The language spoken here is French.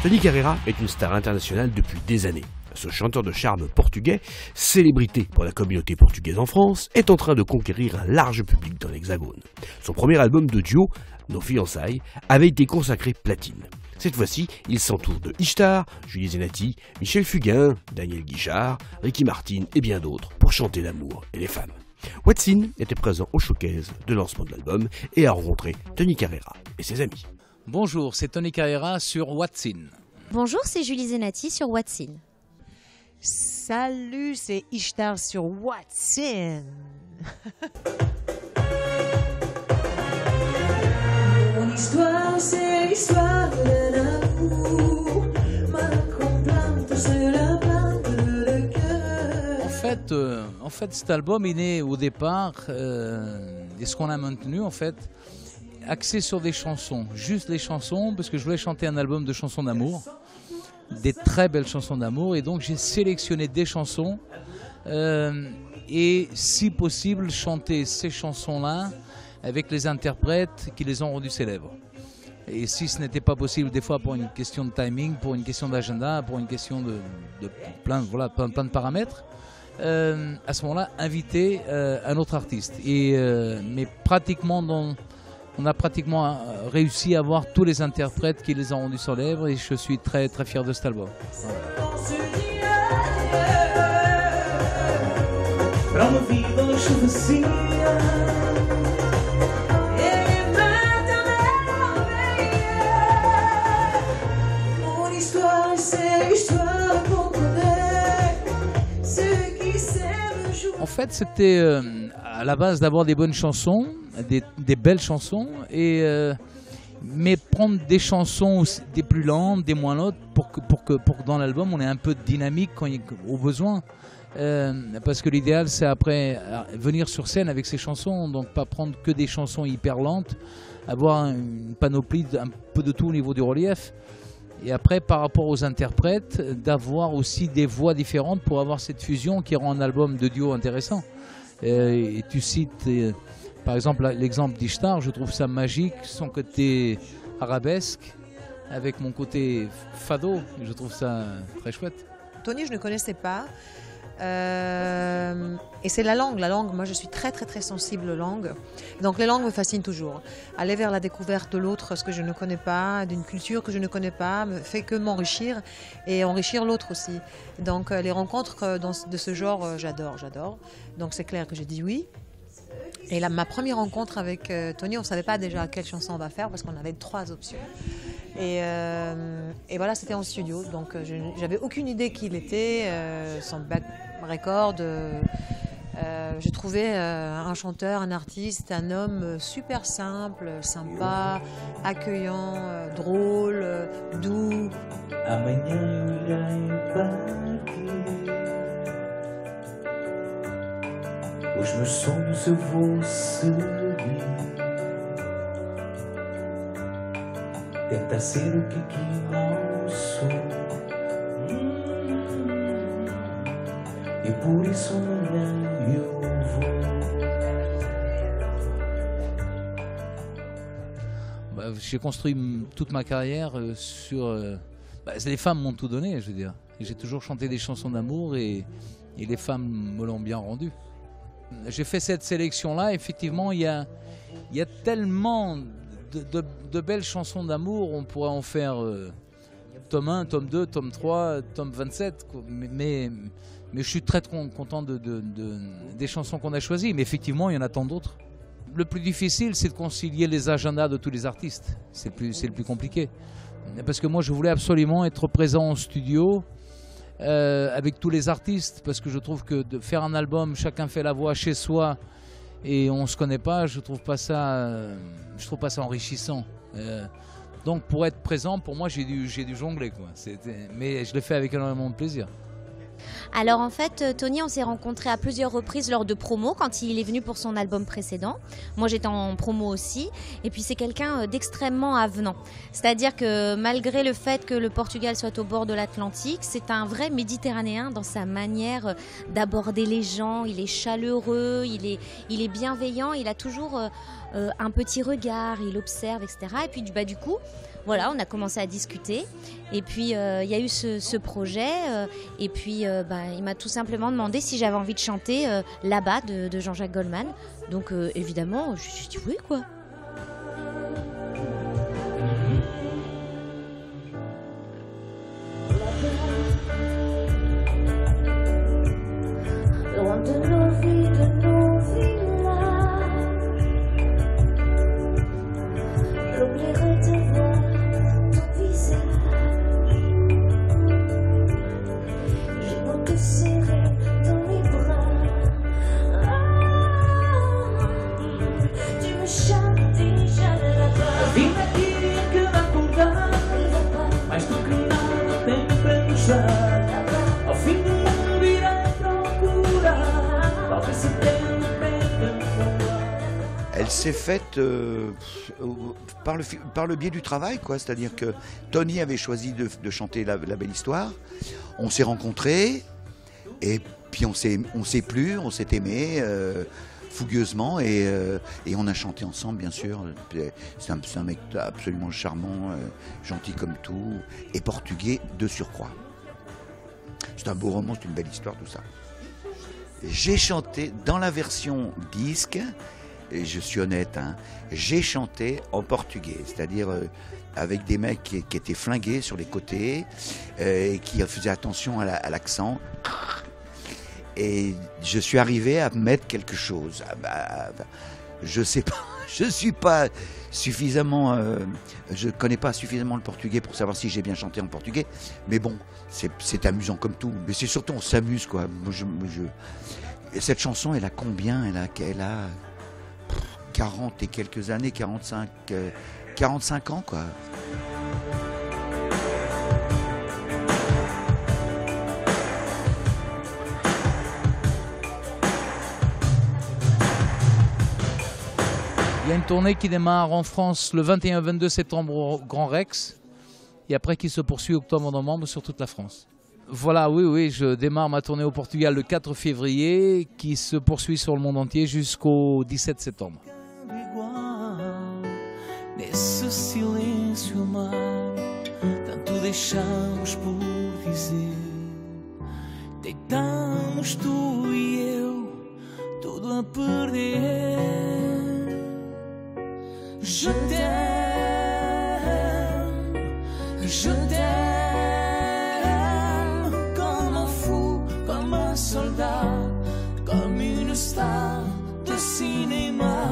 Tony Carreira est une star internationale depuis des années. Ce chanteur de charme portugais, célébrité pour la communauté portugaise en France, est en train de conquérir un large public dans l'Hexagone. Son premier album de duo, Nos fiançailles, avait été consacré platine. Cette fois-ci, il s'entoure de Ishtar, Julie Zenati, Michel Fugain, Daniel Guichard, Ricky Martin et bien d'autres pour chanter l'amour et les femmes. What's In était présent au showcase de lancement de l'album et a rencontré Tony Carreira et ses amis. Bonjour, c'est Tony Carreira sur What's In. Bonjour, c'est Julie Zenati sur What's In. Salut, c'est Ishtar sur What's In. Mon histoire, c'est l'histoire d'un amour. Ma complainte, c'est la plainte de cœur. En fait, cet album est né au départ, et ce qu'on a maintenu en fait, axé sur des chansons, juste les chansons, parce que je voulais chanter un album de chansons d'amour, des très belles chansons d'amour, et donc j'ai sélectionné des chansons, et si possible chanter ces chansons-là avec les interprètes qui les ont rendues célèbres. Et si ce n'était pas possible, des fois pour une question de timing, pour une question d'agenda, pour une question de plein de paramètres, à ce moment-là, inviter un autre artiste. Mais pratiquement, on a pratiquement réussi à avoir tous les interprètes qui les ont rendus célèbres, et je suis très très fier de cet album. En fait, c'était à la base d'avoir des bonnes chansons, des belles chansons, mais prendre des chansons des plus lentes, des moins lentes, pour que dans l'album on ait un peu de dynamique au besoin. Parce que l'idéal, c'est après venir sur scène avec ces chansons, donc pas prendre que des chansons hyper lentes, avoir une panoplie un peu de tout au niveau du relief. Et après, par rapport aux interprètes, d'avoir aussi des voix différentes pour avoir cette fusion qui rend un album de duo intéressant. Et tu cites, par exemple, l'exemple d'Ishtar, je trouve ça magique, son côté arabesque, avec mon côté fado, je trouve ça très chouette. Tony, je ne connaissais pas. Et c'est la langue, moi je suis très très très sensible aux langues, donc les langues me fascinent toujours. Aller vers la découverte de l'autre, ce que je ne connais pas, d'une culture que je ne connais pas, me fait que m'enrichir et enrichir l'autre aussi. Donc les rencontres de ce genre, j'adore. Donc c'est clair que j'ai dit oui. Et là, ma première rencontre avec Tony, on ne savait pas déjà quelle chanson on va faire parce qu'on avait 3 options. Et voilà, c'était en studio, donc j'avais aucune idée qui il était, son back record. J'ai trouvé un chanteur, un artiste, un homme super simple, sympa, accueillant, drôle, doux. Hoje meus sonhos eu vou seguir. Tentar ser o que não sou. E por isso amanhã eu vou. J'ai construit toute ma carrière sur... les femmes m'ont tout donné, je veux dire. J'ai toujours chanté des chansons d'amour et les femmes me l'ont bien rendu. J'ai fait cette sélection-là, effectivement, il y a tellement de belles chansons d'amour, on pourrait en faire tome 1, tome 2, tome 3, tome 27, mais je suis très content des chansons qu'on a choisies, mais effectivement, il y en a tant d'autres. Le plus difficile, c'est de concilier les agendas de tous les artistes, c'est le plus compliqué. Parce que moi, je voulais absolument être présent en studio, avec tous les artistes, parce que je trouve que de faire un album, chacun fait la voix chez soi et on se connaît pas, je trouve pas ça enrichissant. Donc pour être présent, pour moi j'ai dû jongler quoi. Mais je l'ai fait avec énormément de plaisir. Alors en fait, Tony, on s'est rencontrés à plusieurs reprises lors de promos quand il est venu pour son album précédent. Moi, j'étais en promo aussi. Et puis, c'est quelqu'un d'extrêmement avenant. C'est-à-dire que malgré le fait que le Portugal soit au bord de l'Atlantique, c'est un vrai Méditerranéen dans sa manière d'aborder les gens. Il est chaleureux, il est bienveillant, il a toujours un petit regard, il observe, etc. Et puis, du coup, voilà, on a commencé à discuter. Et puis, il y a eu ce projet. Et puis, il m'a tout simplement demandé si j'avais envie de chanter Là-bas de Jean-Jacques Goldman. Donc, évidemment, j'ai dit oui, quoi. Loin de nos vies, de nos villages, j'oublierai de voir ton visage. J'ai beau te serrer dans mes bras, tu me chantes déjà là-bas. Vim aqui que dá contar, mais do que nada tem para mostrar. Ao fim do mundo irei procurar, talvez se tenha de falar. Elle s'est faite par le biais du travail, quoi. C'est-à-dire que Tony avait choisi de chanter la belle histoire. On s'est rencontrés et puis on s'est plu, on s'est aimé fougueusement et on a chanté ensemble, bien sûr. C'est un mec absolument charmant, gentil comme tout et portugais de surcroît. C'est un beau roman, c'est une belle histoire, tout ça. J'ai chanté dans la version disque. Et je suis honnête, hein, j'ai chanté en portugais, c'est-à-dire avec des mecs qui étaient flingués sur les côtés et qui faisaient attention à l'accent. Et je suis arrivé à mettre quelque chose. Je sais pas, je suis pas suffisamment, je connais pas suffisamment le portugais pour savoir si j'ai bien chanté en portugais. Mais bon, c'est amusant comme tout. Mais c'est surtout on s'amuse, quoi. Cette chanson, elle a combien ? Elle a 40 et quelques années, 45 ans, quoi. Il y a une tournée qui démarre en France le 21-22 septembre au Grand Rex et après qui se poursuit octobre-novembre sur toute la France. Voilà, oui, je démarre ma tournée au Portugal le 4 février qui se poursuit sur le monde entier jusqu'au 17 septembre. Nesse silêncio amar, tanto deixamos por dizer. Deitamos tu e eu, tudo a perder. Je t'aime, comme un fou, comme un soldat, comme une star de cinéma.